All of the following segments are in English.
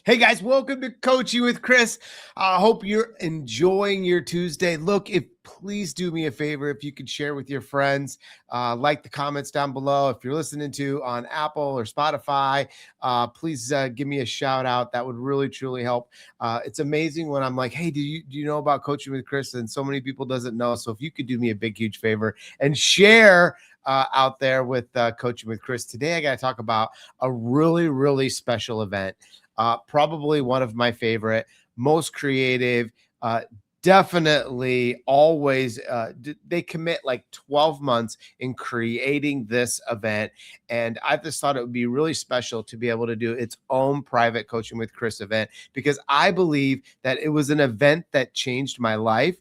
Hey guys, welcome to Coaching with Chris. I hope you're enjoying your Tuesday. Look, please do me a favor if you could share with your friends, like the comments down below. If you're listening to on Apple or Spotify, please give me a shout out. That would really truly help. It's amazing when I'm like, hey, do you know about Coaching with Chris? And so many people doesn't know. So if you could do me a big, huge favor and share out there with Coaching with Chris. Today, I got to talk about a really, really special event. Probably one of my favorite, most creative, definitely always they commit like 12 months in creating this event. And I just thought it would be really special to be able to do its own private Coaching with Chris event, because I believe that it was an event that changed my life.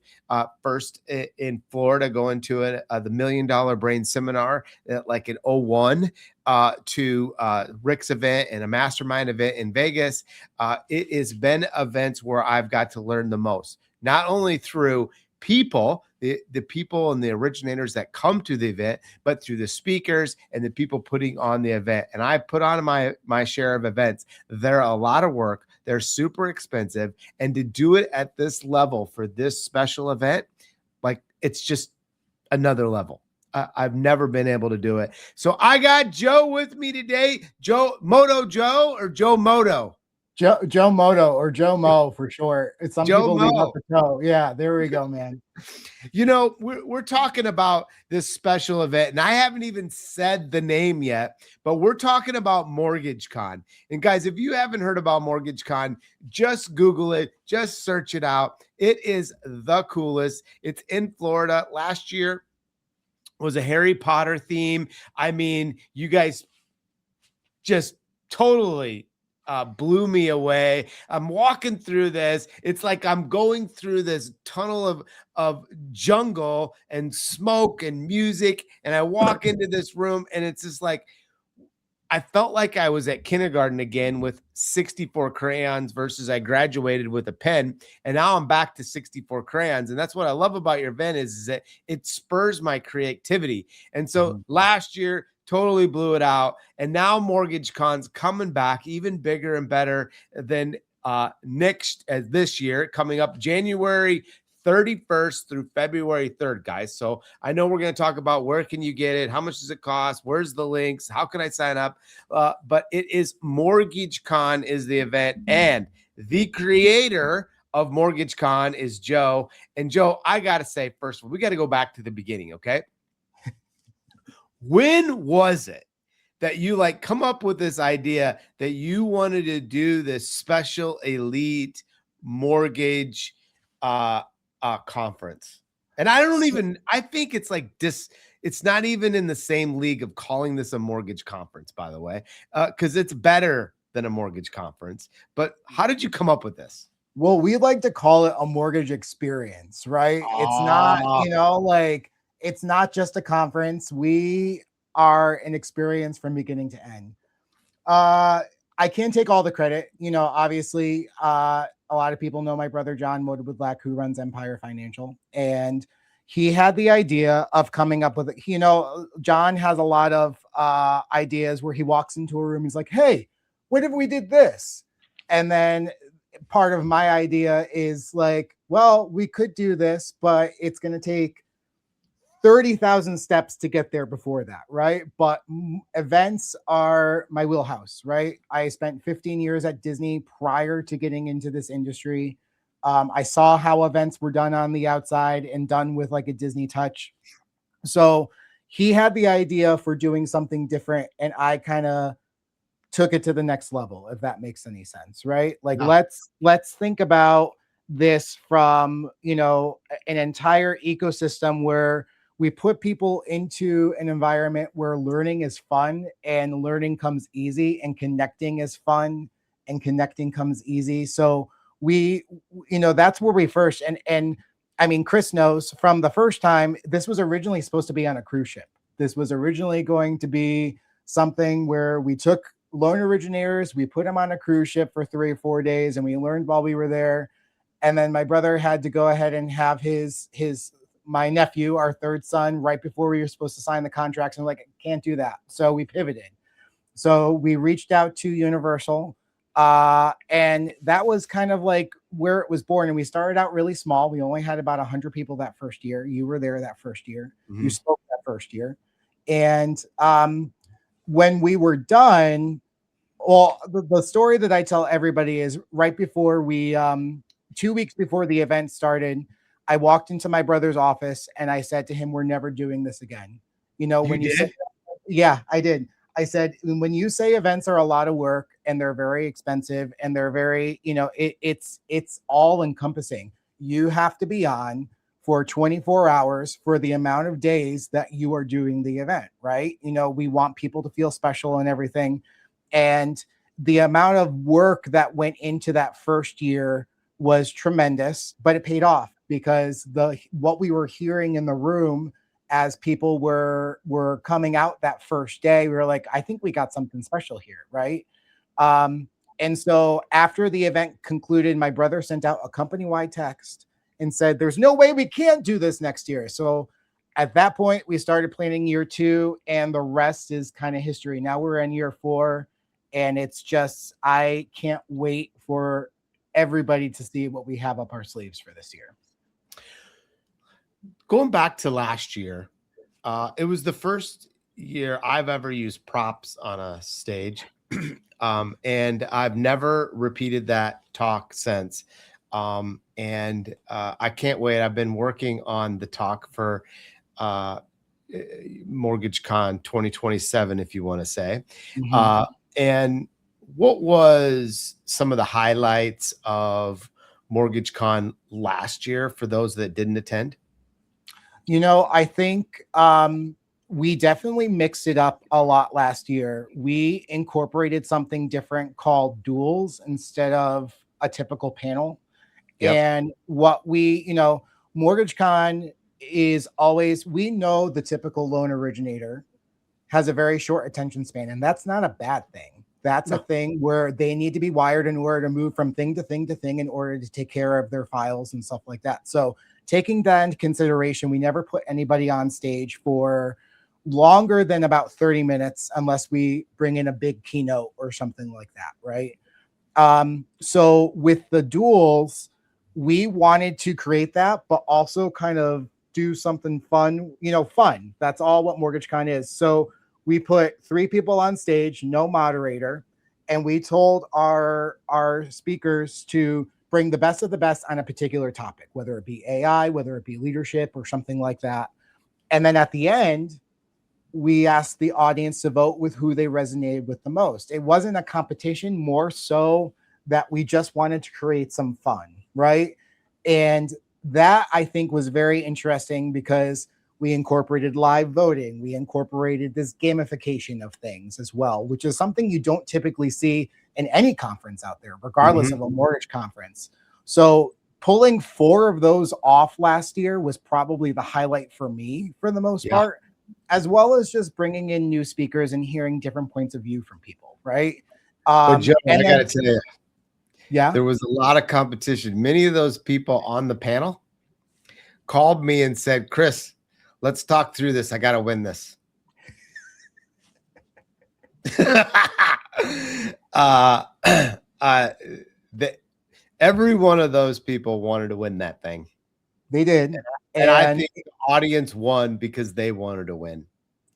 First in Florida, going to the $1 Million Brain Seminar like in 01, to Rick's event and a mastermind event in Vegas. It has been events where I've got to learn the most, not only through people, the people and the originators that come to the event, but through the speakers and the people putting on the event. And I put on my share of events. They're a lot of work. They're super expensive. And to do it at this level for this special event, like, it's just another level. I've never been able to do it. So I got Joe with me today. Joe or Joe Moto? Joe Moto, or Joe Mo for short. Some Joe people Mo. leave out the Joe. Yeah, there we go, man. You know, we're talking about this special event, and I haven't even said the name yet, but we're talking about MortgageCon. And guys, if you haven't heard about MortgageCon, just Google it, just search it out. It is the coolest. It's in Florida. Last year was a Harry Potter theme. I mean, you guys just totally blew me away. I'm walking through this. It's like I'm going through this tunnel of jungle and smoke and music. And I walk into this room, and it's just like, I felt like I was at kindergarten again with 64 crayons versus I graduated with a pen. And now I'm back to 64 crayons. And that's what I love about your event is that it spurs my creativity. And so last year, totally blew it out. And now MortgageCon's coming back even bigger and better than this year, coming up January 31st through February 3rd, guys. So I know we're going to talk about where can you get it, how much does it cost, where's the links, how can I sign up? But it is MortgageCon is the event, and the creator of MortgageCon is Joe. And Joe, I got to say, first of all, we got to go back to the beginning, okay? When was it that you come up with this idea that you wanted to do this special elite mortgage conference? And I think it's like this. It's not even in the same league of calling this a mortgage conference, by the way, because it's better than a mortgage conference. But how did you come up with this? Well, we like to call it a mortgage experience, right? It's not, it's not just a conference. We are an experience from beginning to end. I can't take all the credit. Obviously, a lot of people know my brother, Joe Motowidlak, who runs Mpire Financial. And he had the idea of coming up with, John has a lot of ideas where he walks into a room. He's like, hey, what if we did this? And then part of my idea is like, well, we could do this, but it's going to take 30,000 steps to get there before that, right? But events are my wheelhouse, right? I spent 15 years at Disney prior to getting into this industry. I saw how events were done on the outside and done with like a Disney touch. So he had the idea for doing something different, and I kind of took it to the next level, if that makes any sense, right? Like, let's think about this from, an entire ecosystem where we put people into an environment where learning is fun and learning comes easy, and connecting is fun and connecting comes easy. So that's where we first, and I mean, Chris knows from the first time, this was originally supposed to be on a cruise ship. This was originally going to be something where we took loan originators, we put them on a cruise ship for 3 or 4 days, and we learned while we were there. And then my brother had to go ahead and have my nephew, our third son, right before we were supposed to sign the contracts, and like, can't do that. So we pivoted. So we reached out to Universal And that was kind of like where it was born. And we started out really small. We only had about 100 people that first year. You were there that first year. You spoke that first year. And when we were done, well, the story that I tell everybody is right before we, 2 weeks before the event started, I walked into my brother's office and I said to him, "We're never doing this again." You know, when you say, yeah, I did. I said, when you say events are a lot of work and they're very expensive and they're very, you know, it's all encompassing. You have to be on for 24 hours for the amount of days that you are doing the event, right? You know, we want people to feel special and everything. And the amount of work that went into that first year was tremendous, but it paid off because what we were hearing in the room as people were coming out that first day, we were like, I think we got something special here, right? And so after the event concluded, my brother sent out a company-wide text and said, "There's no way we can't do this next year." So at that point, we started planning year 2, and the rest is kind of history. Now we're in year 4, and it's just, I can't wait for everybody to see what we have up our sleeves for this year. Going back to last year, it was the first year I've ever used props on a stage. And I've never repeated that talk since. And I can't wait. I've been working on the talk for MortgageCon 2027, if you want to say. And what was some of the highlights of MortgageCon last year for those that didn't attend? You know, I think we definitely mixed it up a lot last year. We incorporated something different called duels instead of a typical panel. Yep. And what we, you know, MortgageCon is always, we know the typical loan originator has a very short attention span, and that's not a bad thing. That's a thing where they need to be wired in order to move from thing to thing to thing in order to take care of their files and stuff like that. So taking that into consideration, we never put anybody on stage for longer than about 30 minutes unless we bring in a big keynote or something like that, right? So with the duels, we wanted to create that, but also kind of do something fun, you know, fun. That's all what MortgageCon is. So we put 3 people on stage, no moderator, and we told our speakers to bring the best of the best on a particular topic, whether it be AI, whether it be leadership or something like that. And then at the end, we asked the audience to vote with who they resonated with the most. It wasn't a competition, more so that we just wanted to create some fun, right? And that, I think, was very interesting because we incorporated live voting. We incorporated this gamification of things as well, which is something you don't typically see in any conference out there, regardless of a mortgage conference. So pulling 4 of those off last year was probably the highlight for me for the most part, as well as just bringing in new speakers and hearing different points of view from people, right? But Joe, I got to tell you, there was a lot of competition. Many of those people on the panel called me and said, "Chris, let's talk through this. I got to win this." Every one of those people wanted to win that thing. They did. And I think the audience won because they wanted to win.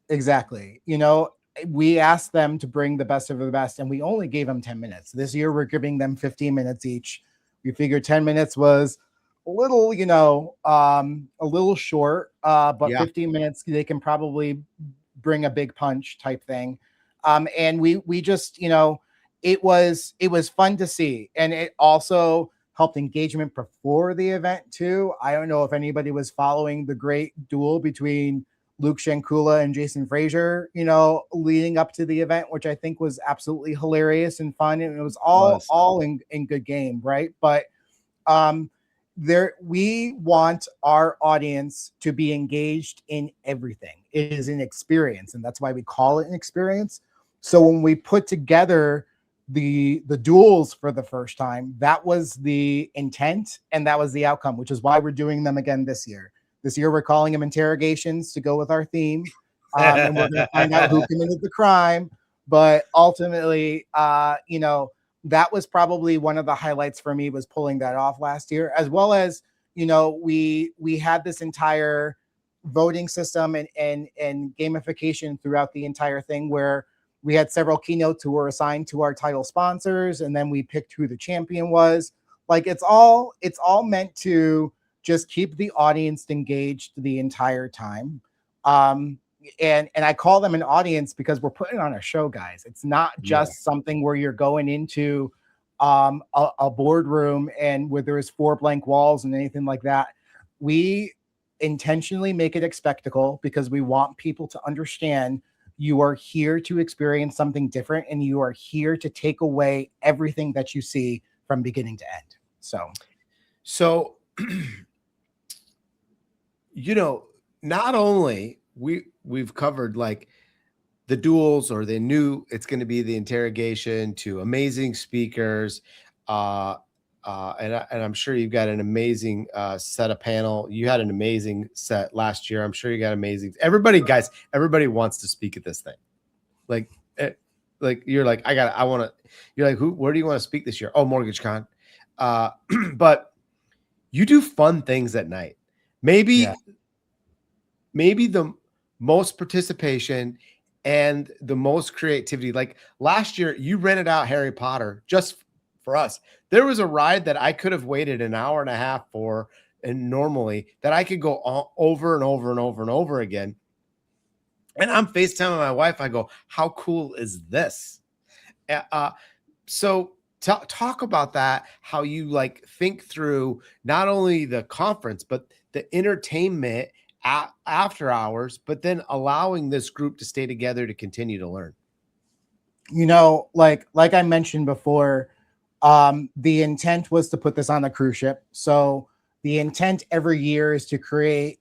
Exactly. You know, we asked them to bring the best of the best, and we only gave them 10 minutes. This year, we're giving them 15 minutes each. We figured 10 minutes was a little, you know, a little short, but 15 minutes, they can probably bring a big punch type thing. And we just, you know, it was fun to see. And it also helped engagement before the event too. I don't know if anybody was following the great duel between Luke Shankula and Jason Frazier, you know, leading up to the event, which I think was absolutely hilarious and fun. And it was all in good game, right? But we want our audience to be engaged in everything. It is an experience, and that's why we call it an experience. So when we put together the duels for the first time, that was the intent and that was the outcome, which is why we're doing them again this year. This year we're calling them interrogations to go with our theme, and we're going to find out who committed the crime. But ultimately, you know, that was probably one of the highlights for me, was pulling that off last year, as well as, we had this entire voting system and gamification throughout the entire thing, where we had several keynotes who were assigned to our title sponsors, and then we picked who the champion was. Like, it's all meant to just keep the audience engaged the entire time. And I call them an audience because we're putting on a show, guys. It's not just something where you're going into a boardroom and where there's 4 blank walls and anything like that. We intentionally make it a spectacle because we want people to understand you are here to experience something different, and you are here to take away everything that you see from beginning to end. So not only we've covered like the duels, or the new, it's going to be the interrogation, to amazing speakers, and I'm sure you've got an amazing set of panel. You had an amazing set last year. I'm sure you got amazing. Everybody wants to speak at this thing. Like you're like, I want to. You're like, where do you want to speak this year? Oh, MortgageCon. But you do fun things at night. Maybe the most participation and the most creativity. Like last year, you rented out Harry Potter just for us. There was a ride that I could have waited an hour and a half for, and normally that I could go over and over and over and over again. And I'm FaceTiming my wife. I go, how cool is this? So talk about that, how you like think through not only the conference, but the entertainment after hours, but then allowing this group to stay together to continue to learn. Like I mentioned before, the intent was to put this on a cruise ship. So the intent every year is to create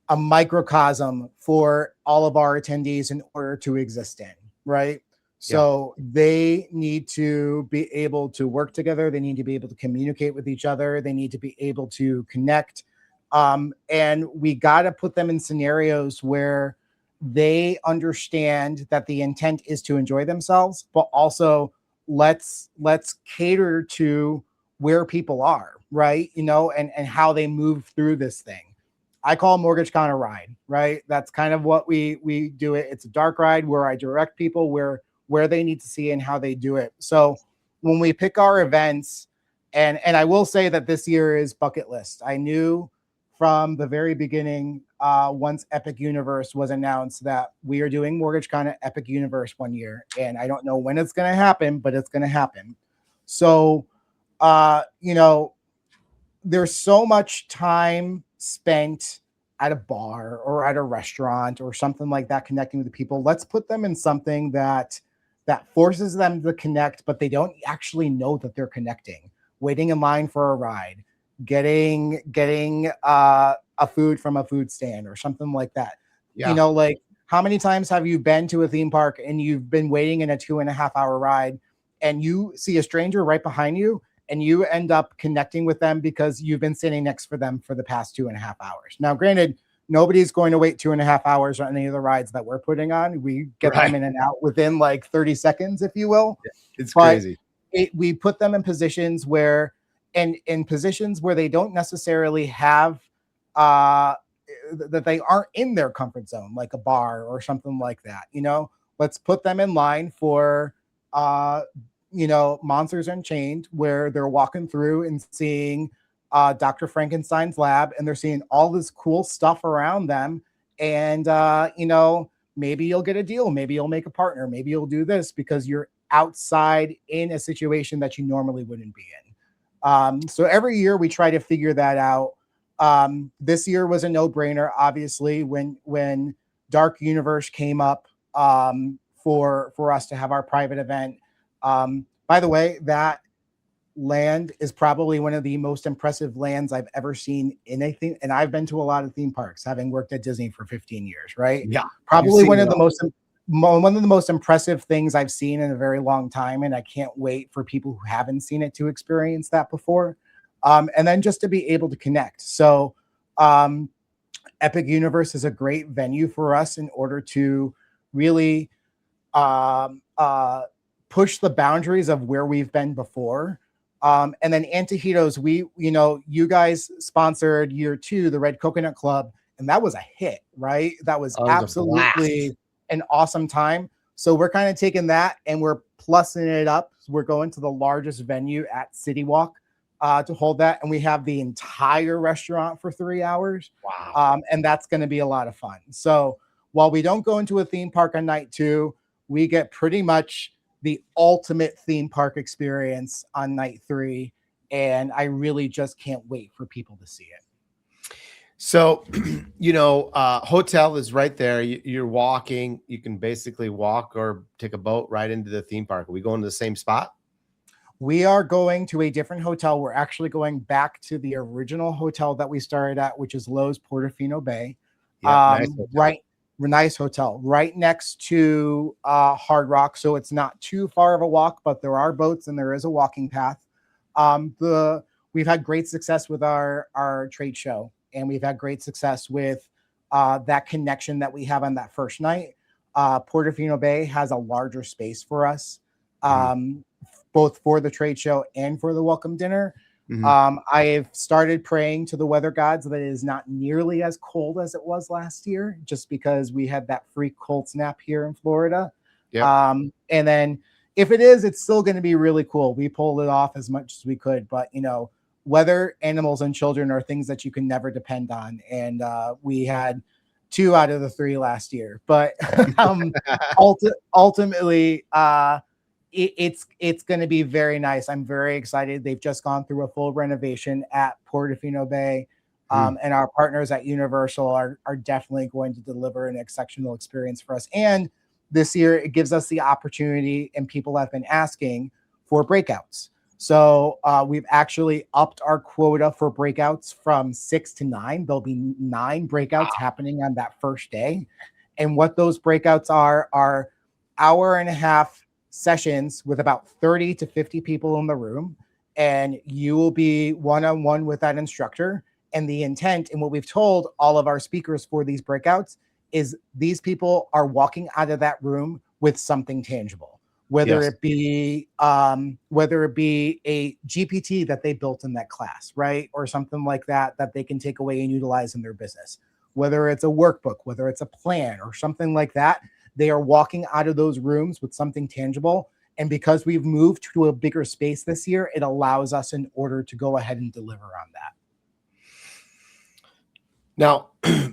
a microcosm for all of our attendees in order to exist in, right? So they need to be able to work together. They need to be able to communicate with each other. They need to be able to connect. And we got to put them in scenarios where they understand that the intent is to enjoy themselves, but also let's cater to where people are, right? And how they move through this thing. I call MortgageCon a ride, right? That's kind of what we do it. It's a dark ride where I direct people where they need to see and how they do it. So when we pick our events, and I will say that this year is bucket list. I knew from the very beginning, once Epic Universe was announced, that we are doing MortgageCon at Epic Universe one year. And I don't know when it's going to happen, but it's going to happen. So, there's so much time spent at a bar or at a restaurant or something like that, connecting with the people. Let's put them in something that forces them to connect, but they don't actually know that they're connecting. Waiting in line for a ride, getting a food from a food stand or something like that. Like, how many times have you been to a theme park and you've been waiting in a 2.5 hour ride, and you see a stranger right behind you, and you end up connecting with them because you've been sitting next to them for the past 2.5 hours. Now, granted, nobody's going to wait 2.5 hours on any of the rides that we're putting on. We get them in and out within like 30 seconds, if you will. It's crazy. We put them in positions where, and in positions where they don't necessarily have, that they aren't in their comfort zone, like a bar or something like that. Let's put them in line for, Monsters Unchained, where they're walking through and seeing Dr. Frankenstein's lab, and they're seeing all this cool stuff around them. And, maybe you'll get a deal. Maybe you'll make a partner. Maybe you'll do this because you're outside in a situation that you normally wouldn't be in. So every year we try to figure that out. This year was a no-brainer, obviously, when Dark Universe came up for us to have our private event. By the way, that land is probably one of the most impressive lands I've ever seen in a theme. And I've been to a lot of theme parks, having worked at Disney for 15 years, right? Yeah. Probably one of the most impressive things I've seen in a very long time. And I can't wait for people who haven't seen it to experience that before. And then just to be able to connect. So Epic Universe is a great venue for us in order to really push the boundaries of where we've been before. And then Antojitos, you guys sponsored year 2, the Red Coconut Club, and that was a hit, right? That was absolutely an awesome time. So we're kind of taking that and we're plussing it up. We're going to the largest venue at City Walk to hold that. And we have the entire restaurant for 3 hours. Wow. And that's going to be a lot of fun. So while we don't go into a theme park on night 2, we get pretty much the ultimate theme park experience on night 3. And I really just can't wait for people to see it. So, hotel is right there. You're walking. You can basically walk or take a boat right into the theme park. Are we going to the same spot? We are going to a different hotel. We're actually going back to the original hotel that we started at, which is Lowe's Portofino Bay. Yeah, nice hotel, right next to Hard Rock. So it's not too far of a walk, but there are boats and there is a walking path. We've had great success with our trade show, and we've had great success with that connection that we have on that first night. Portofino Bay has a larger space for us, both for the trade show and for the welcome dinner. I've started praying to the weather gods that it is not nearly as cold as it was last year, just because we had that free cold snap here in Florida. Yep. And then if it is, it's still going to be really cool. We pulled it off as much as we could, but weather, animals, and children are things that you can never depend on. And we had 2 out of the 3 last year, but ultimately, it's going to be very nice. I'm very excited. They've just gone through a full renovation at Portofino Bay, and our partners at Universal are definitely going to deliver an exceptional experience for us. And this year, it gives us the opportunity, and people have been asking for breakouts. So we've actually upped our quota for breakouts from 6 to 9. There'll be 9 breakouts happening on that first day. And what those breakouts are hour-and-a-half sessions with about 30 to 50 people in the room, and you will be one-on-one with that instructor. And the intent, and what we've told all of our speakers for these breakouts, is these people are walking out of that room with something tangible, whether it be a GPT that they built in that class, right? Or something like that they can take away and utilize in their business, whether it's a workbook, whether it's a plan or something like that. They are walking out of those rooms with something tangible. And because we've moved to a bigger space this year, it allows us in order to go ahead and deliver on that. Now,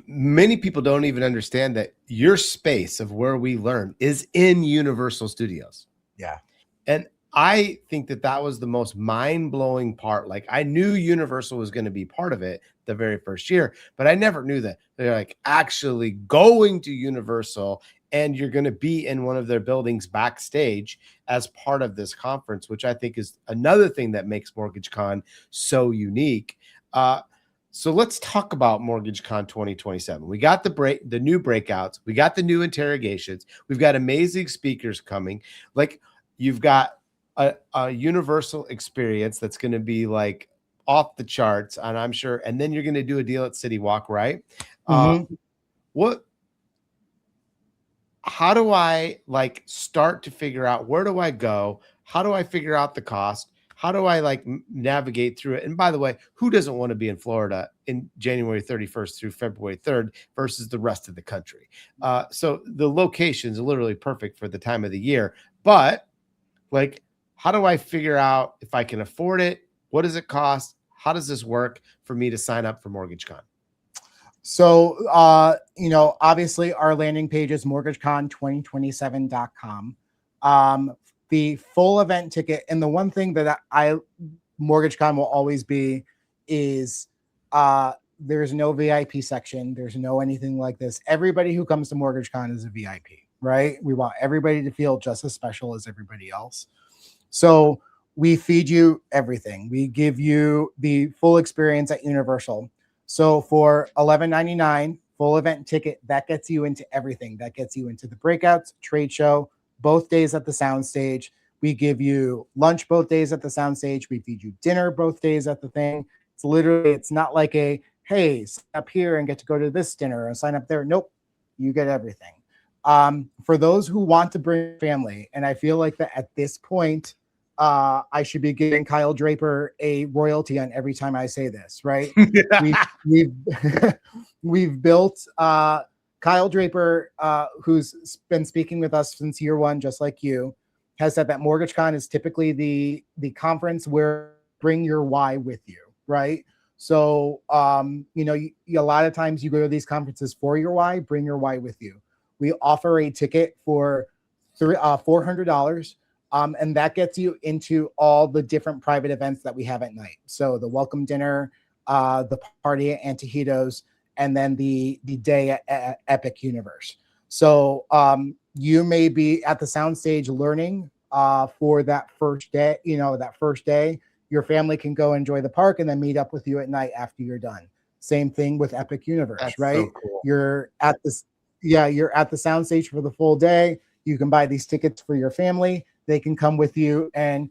many people don't even understand that your space of where we learn is in Universal Studios. Yeah. And I think that was the most mind-blowing part. Like, I knew Universal was going to be part of it the very first year, but I never knew that they're like actually going to Universal, and you're going to be in one of their buildings backstage as part of this conference, which I think is another thing that makes MortgageCon so unique. So let's talk about MortgageCon 2027. We got the new breakouts. We got the new interrogations. We've got amazing speakers coming. Like, you've got a universal experience that's going to be like off the charts, and I'm sure. And then you're going to do a deal at City Walk, right? How do I start to figure out, where do I go? How do I figure out the cost? How do I navigate through it? And by the way, who doesn't want to be in Florida in January 31st through February 3rd versus the rest of the country? So the location's literally perfect for the time of the year. But how do I figure out if I can afford it? What does it cost? How does this work for me to sign up for MortgageCon? So, obviously our landing page is mortgagecon2027.com. The full event ticket, and the one thing that MortgageCon will always be is there's no VIP section. There's no anything like this. Everybody who comes to MortgageCon is a VIP, right? We want everybody to feel just as special as everybody else. So we feed you everything. We give you the full experience at Universal. So for $11.99 full event ticket, that gets you into everything. That gets you into the breakouts, trade show, both days at the soundstage. We give you lunch both days at the soundstage. We feed you dinner both days at the thing. It's not like hey, sign up here and get to go to this dinner and sign up there. Nope, you get everything. For those who want to bring family, and I feel like that at this point, I should be giving Kyle Draper a royalty on every time I say this, right? We've we've built Kyle Draper, who's been speaking with us since year one, just like you, has said that MortgageCon is typically the conference where bring your why with you, right? So, a lot of times you go to these conferences for your why, bring your why with you. We offer a ticket for $400, and that gets you into all the different private events that we have at night. So the welcome dinner, the party at Antojitos, and then the day at Epic Universe. So you may be at the soundstage learning for that first day. That first day, your family can go enjoy the park and then meet up with you at night after you're done. Same thing with Epic Universe, That's right? so cool. You're at the soundstage for the full day. You can buy these tickets for your family. They can come with you and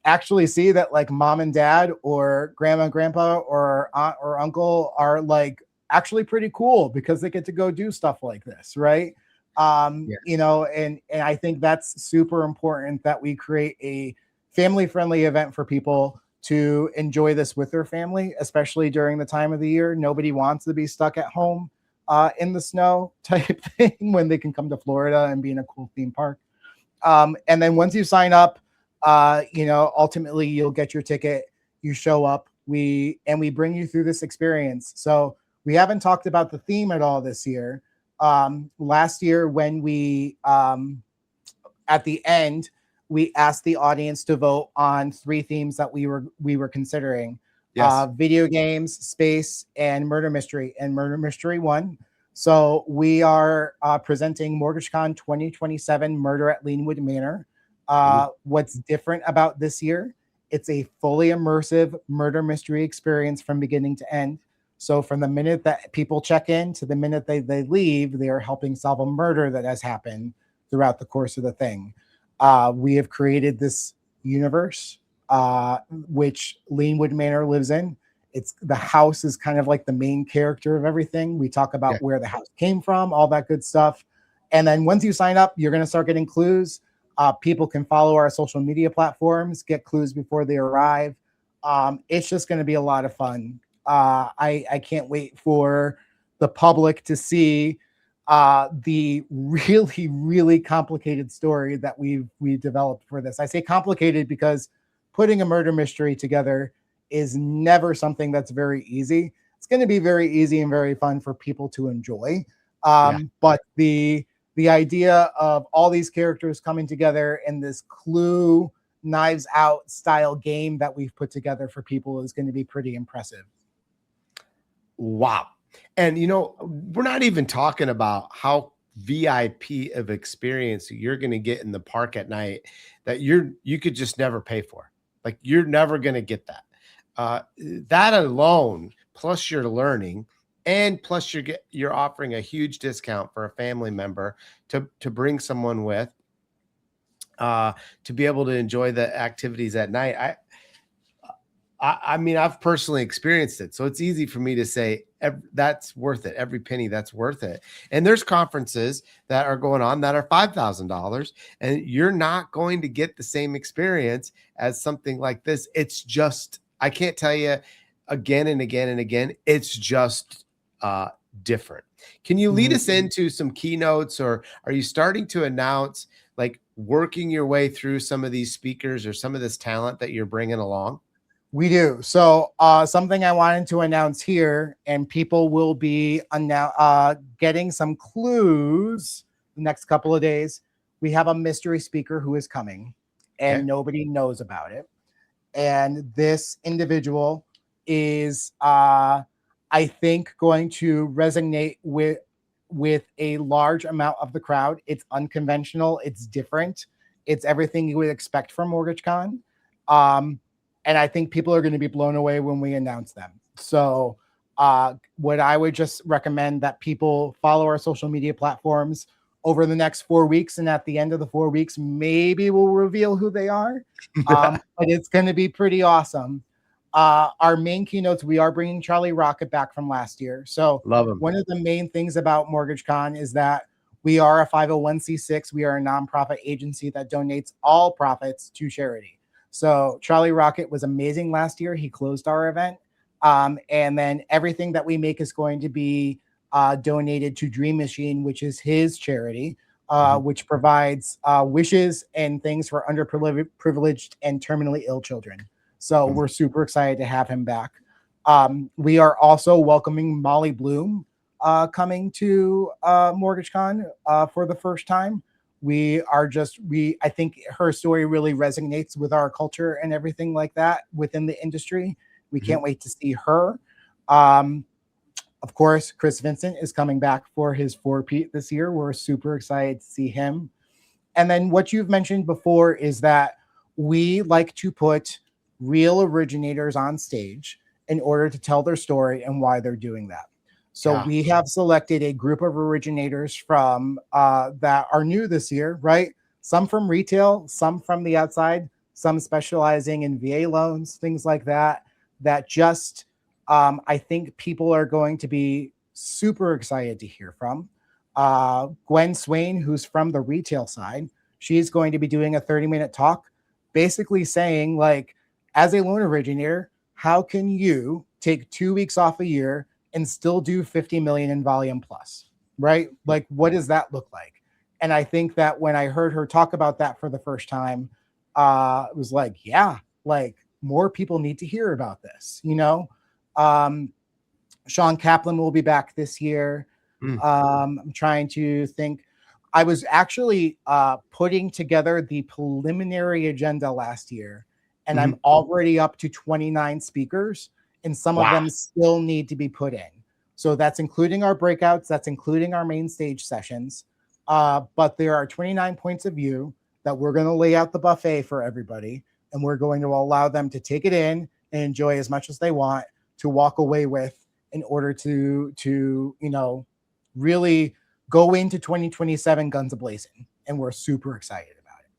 actually see that like mom and dad or grandma and grandpa or aunt or uncle are like actually pretty cool because they get to go do stuff like this, right? And I think that's super important that we create a family-friendly event for people to enjoy this with their family, especially during the time of the year. Nobody wants to be stuck at home in the snow type thing when they can come to Florida and be in a cool theme park. And then once you sign up, ultimately you'll get your ticket, you show up, we bring you through this experience. So we haven't talked about the theme at all this year. Last year when we, at the end, we asked the audience to vote on 3 themes that we were considering. Yes. Video games, space, and murder mystery. And murder mystery won. So we are presenting MortgageCon 2027 Murder at Leanwood Manor. What's different about this year? It's a fully immersive murder mystery experience from beginning to end. So from the minute that people check in to the minute they leave, they are helping solve a murder that has happened throughout the course of the thing. We have created this universe, which Leanwood Manor lives in. The house is kind of like the main character of everything. We talk about where the house came from, all that good stuff. And then once you sign up, you're going to start getting clues. People can follow our social media platforms, get clues before they arrive. It's just going to be a lot of fun. I can't wait for the public to see the really, really complicated story that we developed for this. I say complicated because putting a murder mystery together is never something that's very easy. It's going to be very easy and very fun for people to enjoy. But the idea of all these characters coming together in this Clue Knives Out style game that we've put together for people is going to be pretty impressive. Wow. And, we're not even talking about how VIP of experience you're going to get in the park at night that you could just never pay for. Like, you're never going to get that. That alone, plus you're learning, and plus you're offering a huge discount for a family member to bring someone with, to be able to enjoy the activities at night. I mean, I've personally experienced it, so it's easy for me to say that's worth it. Every penny, that's worth it. And there's conferences that are going on that are $5,000, and you're not going to get the same experience as something like this. It's just, I can't tell you again and again and again. It's just different. Can you lead us into some keynotes, or are you starting to announce, like, working your way through some of these speakers or some of this talent that you're bringing along? We do. So something I wanted to announce here, and people will be getting some clues the next couple of days. We have a mystery speaker who is coming, and nobody knows about it. And this individual is, I think, going to resonate with a large amount of the crowd. It's unconventional. It's different. It's everything you would expect from MortgageCon. And I think people are going to be blown away when we announce them. So what I would just recommend that people follow our social media platforms over the next 4 weeks. And at the end of the 4 weeks, maybe we'll reveal who they are. But it's going to be pretty awesome. Our main keynotes, we are bringing Charlie Rocket back from last year. So love him. One of the main things about MortgageCon is that We are a 501c6. We are a nonprofit agency that donates all profits to charity. So Charlie Rocket was amazing last year. He closed our event. And then everything that we make is going to be donated to Dream Machine, which is his charity, which provides wishes and things for underprivileged and terminally ill children. So we're super excited to have him back. We are also welcoming Molly Bloom coming to MortgageCon for the first time. I think her story really resonates with our culture and everything like that within the industry. We can't wait to see her. Of course, Chris Vincent is coming back for his 4-peat this year. We're super excited to see him. And then what you've mentioned before is that we like to put real originators on stage in order to tell their story and why they're doing that. So we have selected a group of originators from that are new this year, right? Some from retail, some from the outside, some specializing in VA loans, things like that, that just I think people are going to be super excited to hear from. Gwen Swain, who's from the retail side, she's going to be doing a 30-minute talk, basically saying, like, as a loan originator, how can you take 2 weeks off a year and still do 50 million in volume plus, right? Like, what does that look like? And I think that when I heard her talk about that for the first time, it was like, yeah, like more people need to hear about this, you know? Sean Kaplan will be back this year. I'm trying to think. I was actually putting together the preliminary agenda last year, and I'm already up to 29 speakers, and some of them still need to be put in. So that's including our breakouts, that's including our main stage sessions. But there are 29 points of view that we're going to lay out the buffet for everybody, and we're going to allow them to take it in and enjoy as much as they want to walk away with in order to you know, really go into 2027 guns a-blazing. And we're super excited about it.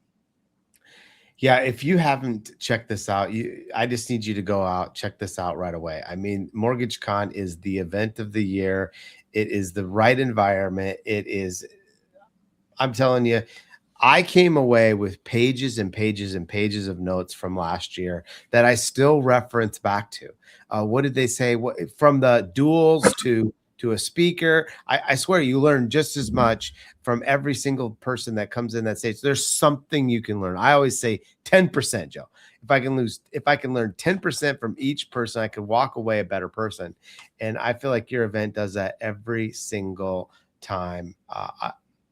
Yeah, if you haven't checked this out, I just need you to go out, check this out right away. I mean, MortgageCon is the event of the year. It is the right environment. It is, I'm telling you, I came away with pages and pages and pages of notes from last year that I still reference back to. What did they say? From the duels to a speaker, I swear you learn just as much from every single person that comes in that stage. There's something you can learn. I always say 10%, Joe. If I can learn 10% from each person, I could walk away a better person. And I feel like your event does that every single time.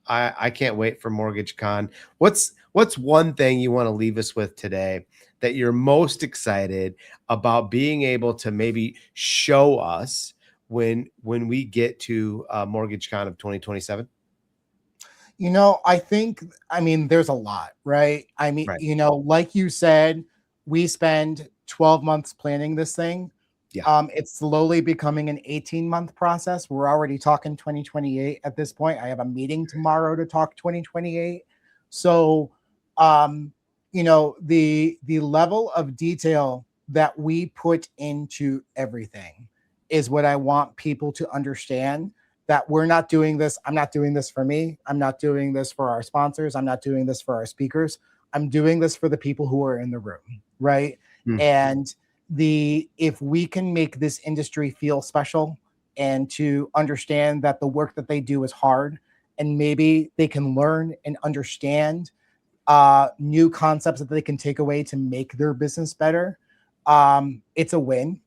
I can't wait for MortgageCon. What's one thing you want to leave us with today that you're most excited about being able to maybe show us when we get to MortgageCon of 2027? You know, I mean, there's a lot, right? I mean, you know, like you said, we spend 12 months planning this thing. Yeah. It's slowly becoming an 18-month process. We're already talking 2028 at this point. I have a meeting tomorrow to talk 2028. So, you know, the level of detail that we put into everything is what I want people to understand, that we're not doing this. I'm not doing this for me. I'm not doing this for our sponsors. I'm not doing this for our speakers. I'm doing this for the people who are in the room, right? And if we can make this industry feel special and to understand that the work that they do is hard, and maybe they can learn and understand new concepts that they can take away to make their business better, it's a win.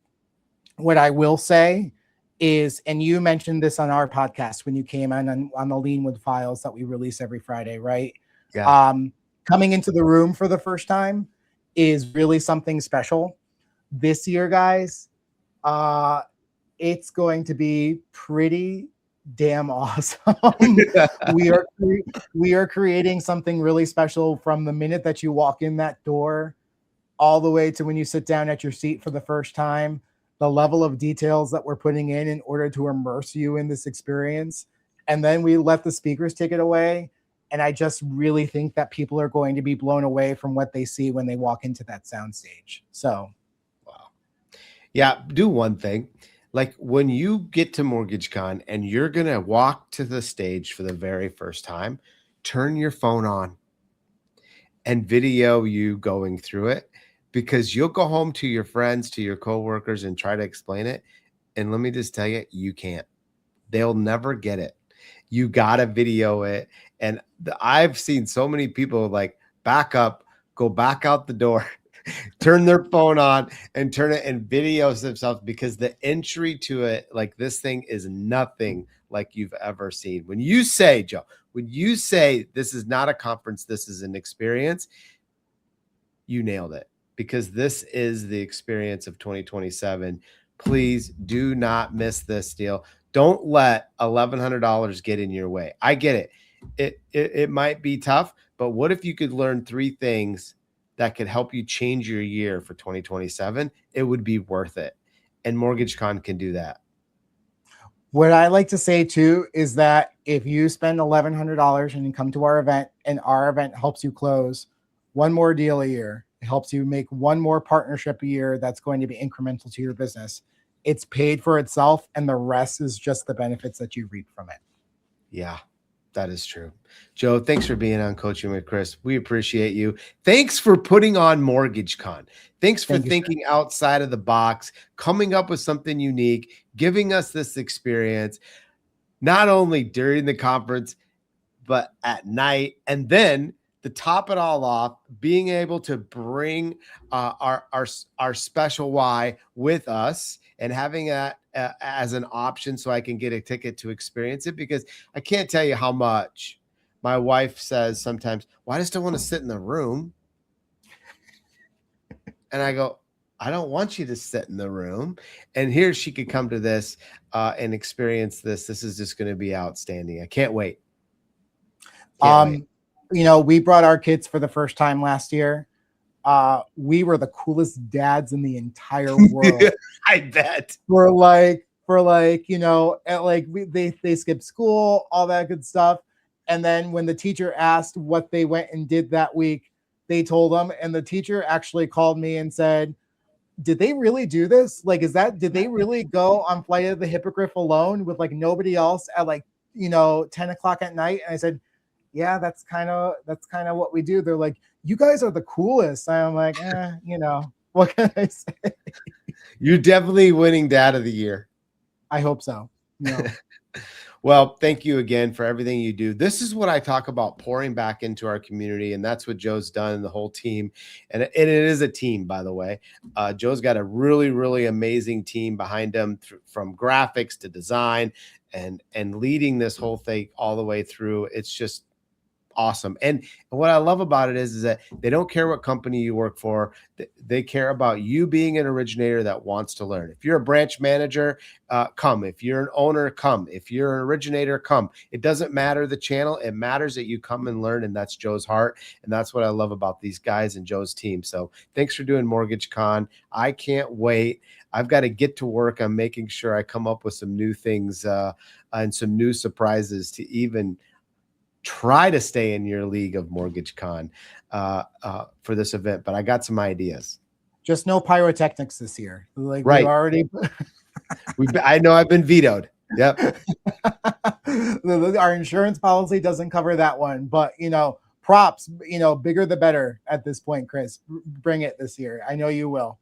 What I will say is, and you mentioned this on our podcast when you came on the Leanwood Files that we release every Friday, right? Yeah. Coming into the room for the first time is really something special. This year, guys, it's going to be pretty damn awesome. we are creating something really special from the minute that you walk in that door all the way to when you sit down at your seat for the first time. The level of details that we're putting in order to immerse you in this experience. And then we let the speakers take it away. And I just really think that people are going to be blown away from what they see when they walk into that sound stage. So, wow. Yeah, do one thing. Like when you get to MortgageCon and you're going to walk to the stage for the very first time, turn your phone on and video you going through it, because you'll go home to your friends, to your coworkers, and try to explain it. And let me just tell you, you can't. They'll never get it. You got to video it. And I've seen so many people like back up, go back out the door, turn their phone on and turn it and videos themselves, because the entry to it, like this thing is nothing like you've ever seen. When you say, Joe, when you say this is not a conference, this is an experience, you nailed it, because this is the experience of 2027. Please do not miss this deal. Don't let $1,100 get in your way. I get it. It might be tough, but what if you could learn 3 things that could help you change your year for 2027? It would be worth it. And MortgageCon can do that. What I like to say too is that if you spend $1,100 and you come to our event and our event helps you close one more deal a year, it helps you make one more partnership a year that's going to be incremental to your business, it's paid for itself, and the rest is just the benefits that you reap from it. Yeah, that is true. Joe, thanks for being on Coaching with Chris. We appreciate you. Thanks for putting on MortgageCon. Thanks for thinking outside of the box, coming up with something unique, giving us this experience, not only during the conference, but at night. And then to top it all off, being able to bring our special Y with us and having that as an option so I can get a ticket to experience it, because I can't tell you how much my wife says sometimes, well, I just don't want to sit in the room. And I go, I don't want you to sit in the room. And here she could come to this and experience this. This is just going to be outstanding. I can't wait. You know, we brought our kids for the first time last year. We were the coolest dads in the entire world. I bet. For like, you know, they skipped school, all that good stuff. And then when the teacher asked what they went and did that week, they told them, and the teacher actually called me and said, did they really do this? Like, did they really go on Flight of the Hippogriff alone with like nobody else at like, you know, 10 o'clock at night? And I said, yeah, that's kind of what we do. They're like, you guys are the coolest. I'm like, you know, what can I say? You're definitely winning Dad of the Year. I hope so. No. Well, thank you again for everything you do. This is what I talk about, pouring back into our community. And that's what Joe's done, and the whole team. And it is a team, by the way. Joe's got a really, really amazing team behind him, from graphics to design, and leading this whole thing all the way through. It's just awesome. And what I love about it is that they don't care what company you work for. They care about you being an originator that wants to learn. If you're a branch manager, come. If you're an owner, come. If you're an originator, come. It doesn't matter the channel. It matters that you come and learn. And that's Joe's heart. And that's what I love about these guys and Joe's team. So thanks for doing MortgageCon. I can't wait. I've got to get to work on making sure I come up with some new things and some new surprises to even try to stay in your league of MortgageCon for this event, but I got some ideas. Just no pyrotechnics this year. Like, right. We already. I know I've been vetoed. Yep. Our insurance policy doesn't cover that one, but you know, props. You know, bigger the better at this point, Chris. Bring it this year. I know you will.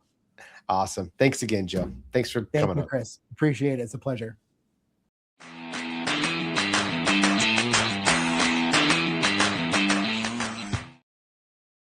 Awesome. Thanks again, Joe. Thanks for coming on, Chris. Appreciate it. It's a pleasure.